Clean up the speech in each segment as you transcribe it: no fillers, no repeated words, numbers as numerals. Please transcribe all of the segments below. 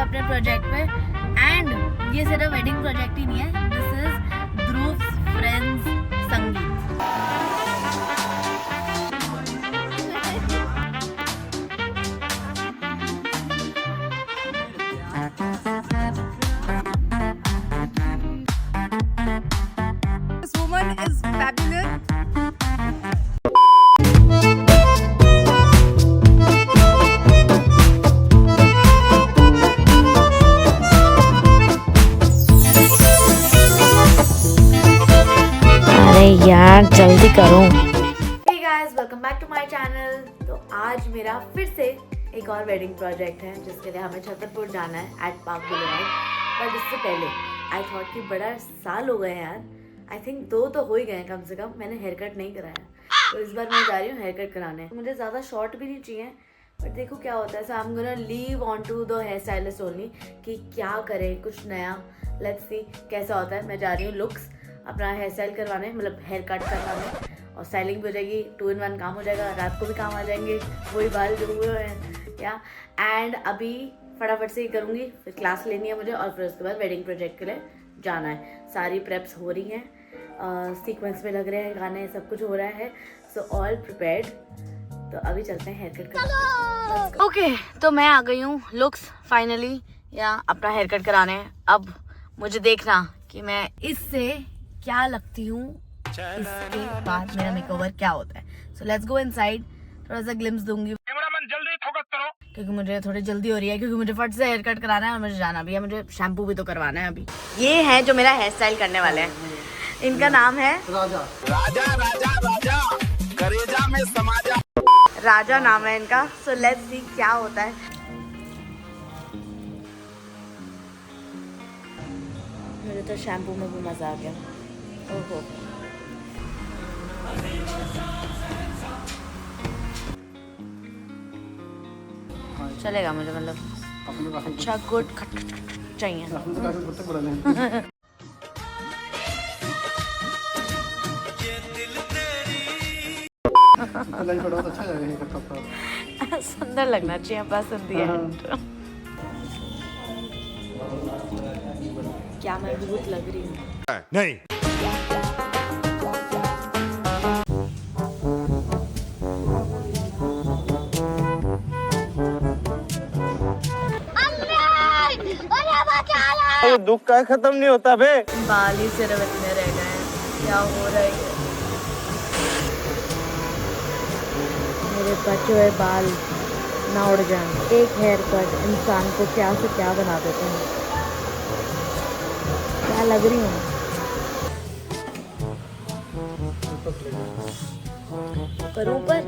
अपने प्रोजेक्ट पे। एंड ये सिर्फ वेडिंग प्रोजेक्ट ही नहीं है, दिस इज ध्रुव फ्रेंड्स संगीत। This woman is fabulous. अरे यार जल्दी करो। Hey guys, welcome back to my channel। तो आज मेरा फिर से एक और वेडिंग प्रोजेक्ट है जिसके लिए हमें छतरपुर जाना है एट पार्क बुलेवार्ड। बट इससे पहले आई थॉट कि बड़ा साल हो गए यार, आई थिंक 2 तो हो ही गए कम से कम, मैंने हेयर कट नहीं कराया। तो इस बार मैं जा रही हूँ हेयर कट कराने। मुझे ज़्यादा शॉर्ट भी नहीं चाहिए, बट देखो क्या होता है। So I am gonna leave on to the hair stylist only कि क्या करें कुछ नया। लेट्स सी कैसा होता है। मैं जा रही हूँ लुक्स अपना हेयर स्टाइल करवाने, मतलब हेयर कट करवाने, और स्टाइलिंग भी हो जाएगी, 2 in 1 काम हो जाएगा। रात को भी काम आ जाएंगे वही बाल जो हुए हैं क्या। एंड अभी फटाफट से ही करूँगी, फिर क्लास लेनी है मुझे, और फिर उसके बाद वेडिंग प्रोजेक्ट के लिए जाना है। सारी प्रेप्स हो रही हैं, सीक्वेंस में लग रहे हैं गाने, सब कुछ हो रहा है। So all prepared. तो अभी चलते हैं हेयर कट कराने। ओके, तो मैं आ गई हूँ लुक्स फाइनली या अपना हेयर कट कराने। अब मुझे देखना कि मैं इससे क्या लगती हूँ, इसके बाद मेरा मेकओवर क्या होता है। सो लेट्स गो इनसाइड, थोड़ा सा ग्लिम्स दूंगी जल्दी फोकस करो क्योंकि मुझे थोड़ी जल्दी हो रही है, क्योंकि मुझे फट से हेयर कट कराना है और मुझे जाना भी है। मुझे शैम्पू भी तो करवाना है अभी। ये है जो मेरा हेयर स्टाइल करने वाले हैं, इनका नाम है राजा राजा राजा राजा करेजा में समाजा। राजा नाम है इनका। सो लेट्स सी क्या होता है। मुझे तो शैम्पू में भी मजा आ गया। ओहो, चलेगा मुझे, मतलब अच्छा गुड चाहिए। सुंदर लगना चाहिए, पसंद है। क्या मैं भूत लग रही हूँ? नहीं। वो दुख का खत्म नहीं होता बे। बाल ही सिर्फ इतने रह गए हैं, क्या हो रहा है? मेरे बचे हुए बाल ना उड़ जाए। एक हेयर कट इंसान को क्या से क्या बना देते हैं। क्या लग रही हूँ? पर ऊपर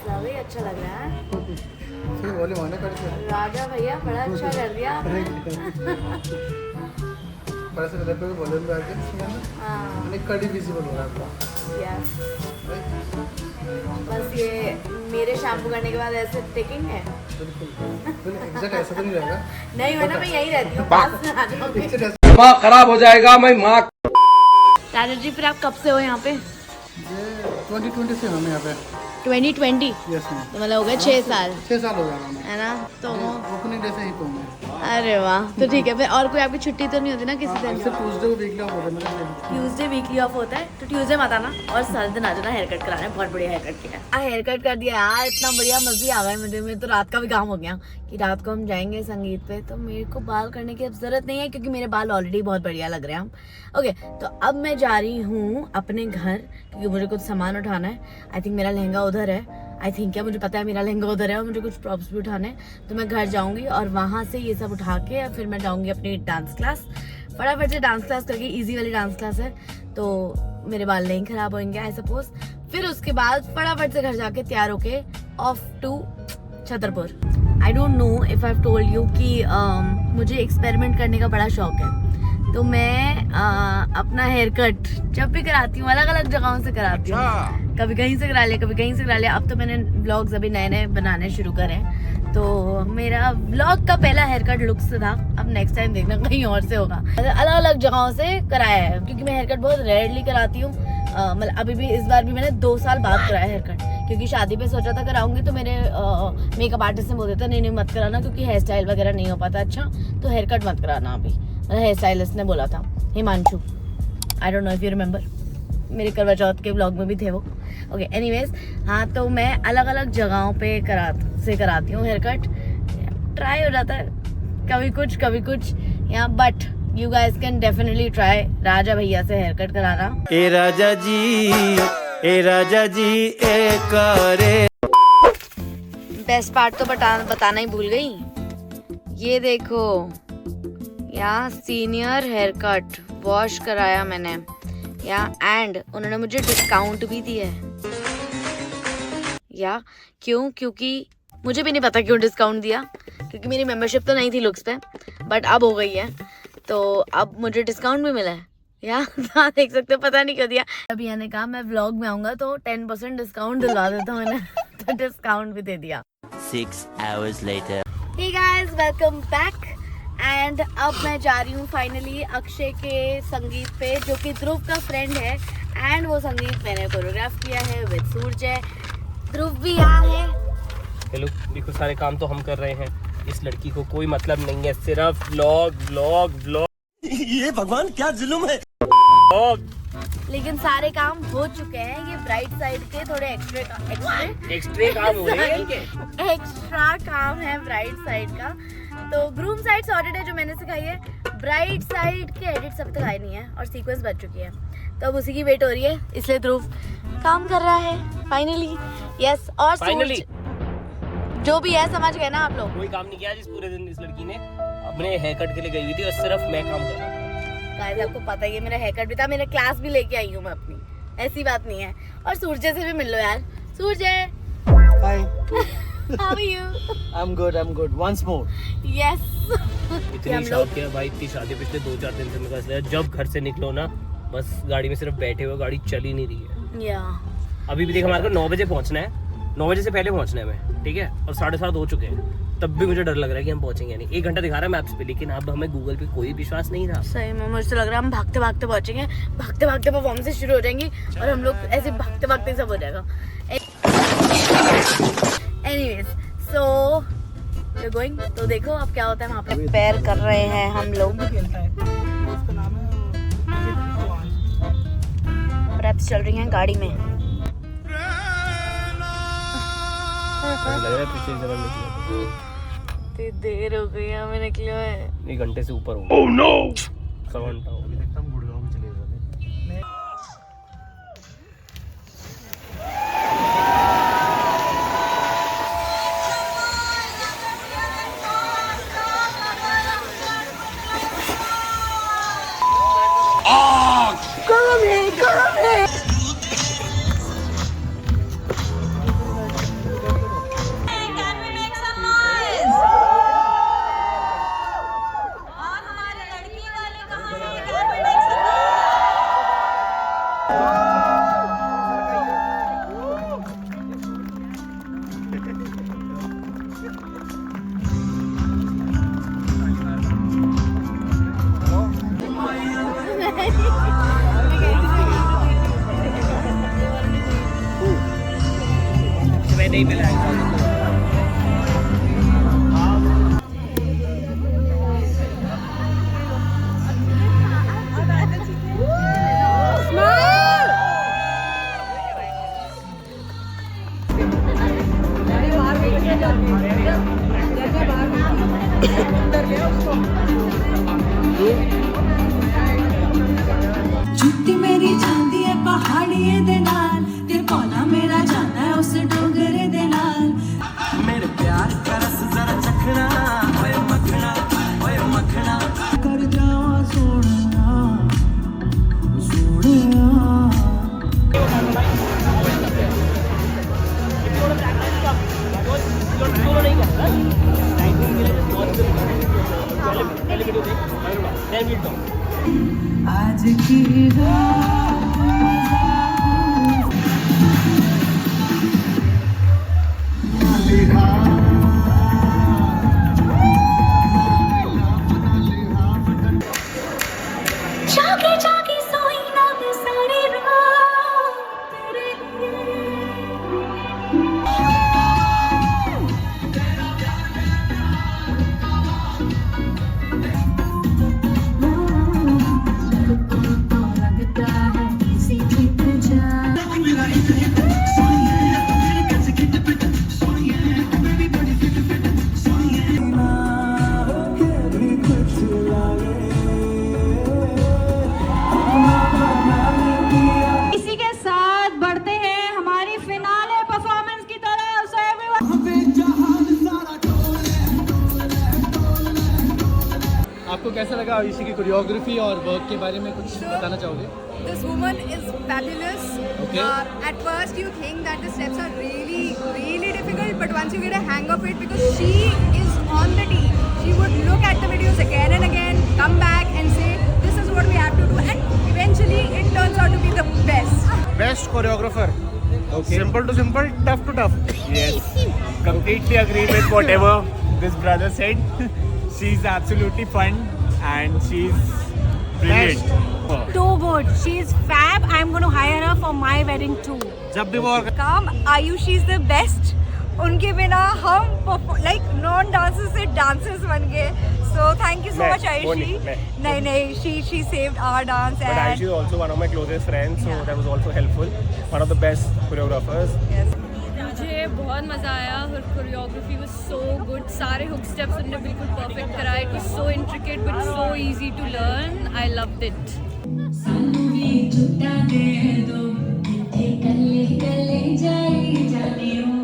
ज्यादा ही अच्छा लग रहा है। राजा भैया बड़ा अच्छा कर दिया आपने। यस, बस ये मेरे शैम्पू करने के बाद ऐसे टेकिंग है। ऐसा तो नहीं रहेगा। नहीं वरना मैं यही रहती हूँ, पास में आ जाओगे। दिमाग खराब हो जाएगा। मैं माँ राजा जी, फिर आप कब से हो यहाँ पे? ये 2020 से हम यहाँ पे। 2020? Yes ma'am. तो मतलब हो गए 6 साल, 6 साल हो गया हमें। है ना? तो ओपनिंग डे से ही तो मैं। अरे वाह, तो ठीक है। फिर और कोई आपकी छुट्टी तो नहीं होती ना किसी दिन? ट्यूसडे को वीकली ऑफ होता है मेरा। ट्यूसडे वीकली ऑफ होता है, तो ट्यूसडे मत आना और सारे दिन आ जाना हेयर कट कराने। बहुत बढ़िया हेयर कट किया। हेयर कट कर दिया यार, इतना बढ़िया मजे आ गए मुझे। मैं तो रात का भी काम हो गया कि रात को हम जाएंगे संगीत पे, तो मेरे को बाल करने की अब जरूरत नहीं है क्योंकि मेरे बाल ऑलरेडी बहुत बढ़िया लग रहे हैं। ओके, तो अब मैं जा रही हूँ अपने घर क्योंकि मुझे कुछ सामान उठाना है। आई थिंक मेरा लहंगा उधर है। आई थिंक क्या, मुझे पता है मेरा लहंगा उधर है और मुझे कुछ प्रॉप्स भी उठाने हैं। तो मैं घर जाऊंगी और वहाँ से ये सब उठा के फिर मैं जाऊंगी अपनी डांस क्लास। फटाफट से डांस क्लास करके, इजी वाली डांस क्लास है तो मेरे बाल नहीं खराब होंगे आई सपोज। फिर उसके बाद फटाफट से घर जाके तैयार होके off to Chhatarpur. I don't know if I have told you कि मुझे एक्सपेरिमेंट करने का बड़ा शौक है। तो मैं अपना हेयर कट जब भी कराती हूँ अलग अलग जगहों से कराती हूँ। कभी कहीं से करा लिया, कभी कहीं से करा लिया। अब तो मैंने व्लॉग्स अभी नए नए बनाने शुरू करे, तो मेरा व्लॉग का पहला हेयर कट लुक से था। अब नेक्स्ट टाइम देखना कहीं और से होगा। अलग अलग जगहों से कराया है क्योंकि मैं हेयर कट बहुत रेयरली कराती हूँ। मतलब अभी भी इस बार भी मैंने 2 साल बाद कराया हेयर कट क्योंकि शादी पे सोचा था कराऊंगी, तो मेरे मेकअप आर्टिस्ट ने बोल दिया था नहीं मत कराना, क्योंकि हेयर स्टाइल वगैरह नहीं हो पाता अच्छा, तो हेयर कट मत कराना अभी। हेयर स्टाइलिस्ट ने बोला था, हिमांशु, आई don't know if you remember, मेरे करवा चौथ के व्लॉग में भी थे वो। ओके एनीवेज, हाँ तो मैं अलग अलग जगहों पे कराती हूँ हेयर कट, ट्राई हो जाता है कभी कुछ यहाँ, but you guys can definitely try Raja भैया से हेयर कट कराना। ए राजा जी ए करे। बेस्ट पार्ट तो बताना ही भूल गई, ये देखो यहाँ सीनियर हेयर कट वॉश कराया मैंने यहाँ, एंड उन्होंने मुझे डिस्काउंट भी दिया है या क्योंकि मुझे भी नहीं पता क्यों डिस्काउंट दिया, क्योंकि मेरी मेंबरशिप तो नहीं थी लुक्स पे, बट अब हो गई है, तो अब मुझे डिस्काउंट भी मिला है यार। देख सकते हो, पता नहीं क्यों दिया। अभी ने कहा मैं व्लॉग में आऊंगा तो 10% डिस्काउंट दिलवा देता हूँ मैंने, तो डिस्काउंट भी दे दिया। 6 hours later. Hey guys, welcome back. And अब मैं जा रही हूँ फाइनली अक्षय के संगीत पे, जो कि ध्रुव का फ्रेंड है, एंड वो संगीत मैंने कोरियोग्राफ किया है विद सूरज। ध्रुव भी यहाँ है। हेलो, देखो सारे काम तो हम कर रहे हैं, इस लड़की को कोई मतलब नहीं है, सिर्फ व्लॉग। ये भगवान क्या जुल्म है। लेकिन सारे काम हो चुके हैं, ये ब्राइट साइड के थोड़े एक्स्ट्रा काम हो रहे हैं इनके। एक्स्ट्रा काम है ब्राइट साइड का, तो ग्रूम साइड सॉर्टेड है जो मैंने सिखाई है, ब्राइट साइड के एडिट्स अभी तक आए नहीं है और सीक्वेंस बच चुकी है, तो अब उसी की वेट हो रही है, इसलिए ध्रुव काम कर रहा है फाइनली। यस, और फाइनली जो भी है समझ गए ना आप लोग। कोई काम नहीं किया जिस पूरे दिन इस लड़की ने अपने हेयर कट के लिए गई हुई थी, और सिर्फ मैं काम कर रहा था। गाइस आपको पता ही है मेरा हेयर कट भी था, मेरे क्लास भी लेके आई हूँ मैं अपनी, ऐसी बात नहीं है। और सूरज से भी मिल लो यार। Suraj Hi. How are you? I'm good. Once more. Yes. इतनी शादी है भाई, इतनी शादी पिछले 2-4 दिन से मेरे पास, जब घर से निकलो ना बस गाड़ी में सिर्फ बैठे हुए, गाड़ी चल ही नहीं रही है। या अभी भी देख, हमारे को 9 बजे पहुंचना है, 9 बजे से पहले पहुंचना है हमें, ठीक है, और 7:30 हो चुके हैं, तब भी मुझे डर लग रहा है कि हम पहुंचेंगे नहीं। 1 घंटा दिखा रहा है मैप्स पे, लेकिन अब हमें गूगल पे कोई विश्वास नहीं रहा। सही में मुझे तो लग रहा है हम भागते भागते पहुंचेंगे, भागते भागते परफॉर्मेंस शुरू हो जाएंगी और हम लोग ऐसे भागते भागते सब हो जाएगा। Anyways, so we are going, तो देखो अब क्या होता है वहाँ पे। पैर कर रहे हैं हम लोग, रेप्स चल रही हैं गाड़ी में। लग रहा है पीछे जरा निकला, इतनी देर हो गई हमें निकले हुए। 1 घंटे से ऊपर हो गया। ओह नो, 1 घंटा हो गया। एकदम गुड़गांव में चले जाते। मैं नहीं मिला। छुट्टी मेरी जाती है पहाड़िए दे नाल, ते कोना मेरा जाना है उस डोगरे दे नाल। मेरे प्यार का रस जरा चखना, ओए मखना कर जावा सोना सोना। आज की रात जागे जागे सोई ना मैं सारी रात तेरे लिए। आपको कैसा लगा आयुषी की कोरियोग्राफी और वर्क के बारे में कुछ बताना चाहोगे? This woman is fabulous. Okay. At first you think that the steps are really difficult, but once you get a hang of it, because she is on the team, she would look at the videos again and again, come back and say, this is what we have to do, and eventually it turns out to be the best. Best choreographer. Okay. Simple to simple, tough to tough. Yes. Completely agree with whatever this brother said. She's absolutely fun and she's brilliant. Too good. She's fab. I'm going to hire her for my wedding too. जब भी वो Come, Ayushi is the best. उनके बिना हम like non dancers से dancers बन गए. So thank you so मैं, much वो Ayushi. नहीं, नहीं, she saved our dance. But and Ayushi is also one of my closest friends, so Yeah. that was also helpful. One of the best choreographers. yes. मुझे बहुत मज़ा आया. हर choreography was so good. सारे hook steps उन्होंने बिल्कुल perfect कराए. It was so intricate but so easy to learn. I loved it. सानू भी झूठा दे दो इत्थे कल्ले कल्ले जाई जाने हो.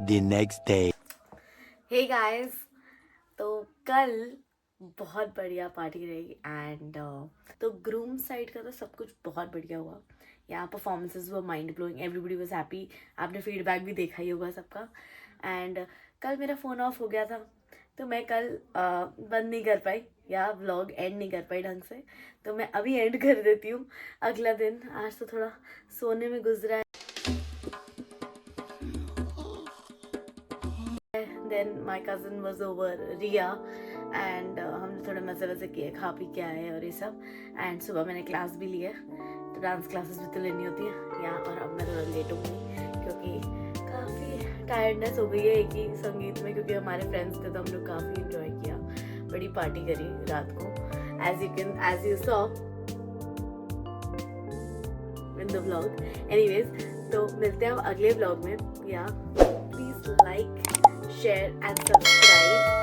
The next day. Hey guys, तो कल बहुत बढ़िया पार्टी रहेगी एंड तो ग्रूम साइड का तो सब कुछ बहुत बढ़िया हुआ. यहाँ परफॉर्मेंसेस वो mind blowing, everybody was happy. आपने फीडबैक भी देखा ही होगा सबका. एंड कल मेरा फ़ोन ऑफ हो गया था तो मैं कल बंद नहीं कर पाई या व्लॉग एंड नहीं कर पाई ढंग से, तो मैं अभी एंड कर देती हूँ. अगला दिन आज तो थोड़ा सोने में गुजरा है. Then my cousin was over, Riya, and हमने थोड़े मज़े वज़े किए, खा पी के आए और ये सब. एंड सुबह मैंने क्लास भी ली है, तो डांस क्लासेस भी तो लेनी होती है यहाँ. और अब मैं थोड़ा लेट हो गई क्योंकि काफ़ी टायर्डनेस हो गई है एक ही संगीत में, क्योंकि हमारे फ्रेंड्स थे तो हम लोग काफ़ी इन्जॉय किया, बड़ी पार्टी करी रात को. as you saw in the vlog. Anyways, तो मिलते हैं हम अगले vlog में. या please like, share and subscribe.